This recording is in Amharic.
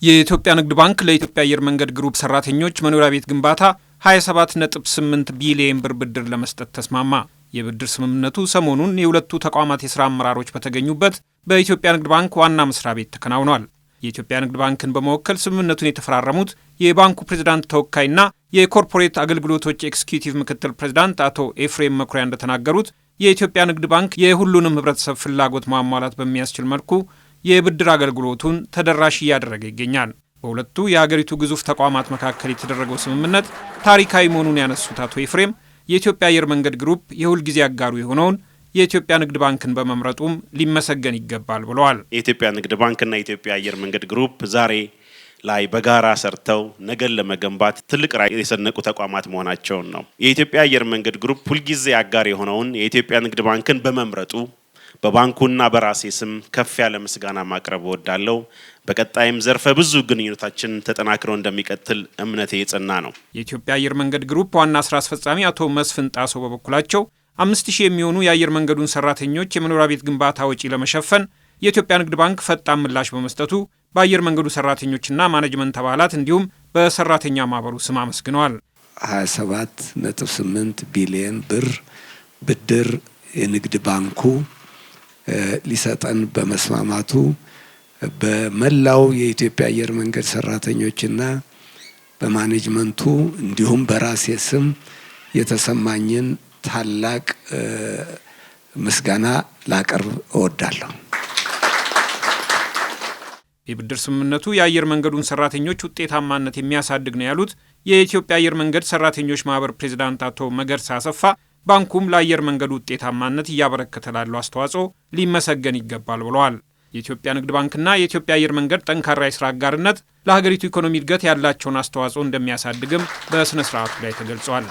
የኢትዮጵያ ንግድ ባንክ ለኢትዮጵያ አየር መንገድ ግሩፕ ሰራተኞች መኖሪያ ቤት ግንባታ 27.8 ቢሊዮን ብር ብድር ለመስጠት ተስማማ። የብድር ስምምነቱ ሰሞኑን የሁለቱ ተቋማት የሥራ አመራሮች በተገኙበት በኢትዮጵያ ንግድ ባንክ ዋና መስሪያ ቤት ተከናውኗል። የኢትዮጵያ ንግድ ባንክን በመወከል ስምምነቱን የተፈራረሙት የባንኩ ፕሬዝዳንት ተወካይና የኮርፖሬት አገልግሎቶች ኤክስኪዩቲቭ ምክትል ፕሬዝዳንት አቶ ኤፍሬም መኩሪያ እንደተናገሩት የኢትዮጵያ ንግድ ባንክ የሁሉንም ህብረተሰብ ፍላጎት ማሟላት በሚያስችል መልኩ የብድር አገልግሎቱን ተደራሽ እያደረገ ይገኛል። በሁለቱ የሀገሪቱ ግዙፍ ተቋማት መካከል የተደረገው ስምምነት ታሪካዊ መሆኑን ያነሱት አቶ ኤፍሬም የኢትዮጵያ አየር መንገድ ግሩፕ የሁል ጊዜ አጋሩ የሆነውን የኢትዮጵያ ንግድ ባንክን በመምረጡም ሊመሰገን ይገባል ብለዋል። የኢትዮጵያ ንግድ ባንክና የኢትዮጵያ አየር መንገድ ግሩፕ ዛሬ ላይ በጋራ ሰርተው ነገን ለመገንባት ትልቅ ራዕይ የሰነቁ ተቋማት መሆናቸውን ነው። የኢትዮጵያ አየር መንገድ ግሩፕ ሁልጊዜ አጋር የሆነውን የኢትዮጵያ ንግድ ባንክን በመምረጡ በባንኩና በራሴ ስም ከፍ ያለ ምስጋና ማቅረብ እወዳለሁ። በቀጣይም ዘርፈ ብዙ ግንኙነታችን ተጠናክሮ እንደሚቀጥል እምነቴ የጸና ነው። የኢትዮጵያ አየር መንገድ ግሩፕ ዋና ስራ አስፈጻሚ አቶ መስፍን ጣሶ በበኩላቸው 5000 የሚሆኑ የአየር መንገዱን ሰራተኞች የመኖሪያ ቤት ግንባታ ወጪ ለመሸፈን የኢትዮጵያ ንግድ ባንክ ፈጣን ምላሽ በመስጠቱ በአየር መንገዱ ሰራተኞችና ማኔጅመንት አባላት እንዲሁም በሰራተኛ ማህበሩ ስም አመስግነዋል። 27.8 ቢሊዮን ብር ብድር የንግድ ባንኩ ሊሰጠን በመስማማቱ በመላው የኢትዮጵያ አየር መንገድ ሰራተኞችና በማኔጅመንቱ እንዲሁም በራሴ ስም የተሰማኝን ታላቅ ምስጋና ላቀርብ እወዳለሁ። የብድር ስምምነቱ የአየር መንገዱን ሰራተኞች ውጤታማነት የሚያሳድግ ነው ያሉት የኢትዮጵያ አየር መንገድ ሰራተኞች ማህበር ፕሬዝዳንት አቶ መገርሳ አሰፋ ባንኩም ለአየር መንገዱ ውጤታማነት እያበረከተ ላለው አስተዋጽኦ ሊመሰገን ይገባል ብለዋል። የኢትዮጵያ ንግድ ባንክና የኢትዮጵያ አየር መንገድ ጠንካራ የሥራ አጋርነት ለሀገሪቱ ኢኮኖሚ እድገት ያላቸውን አስተዋጽኦ እንደሚያሳድግም በሥነ ሥርዓቱ ላይ ተገልጿል።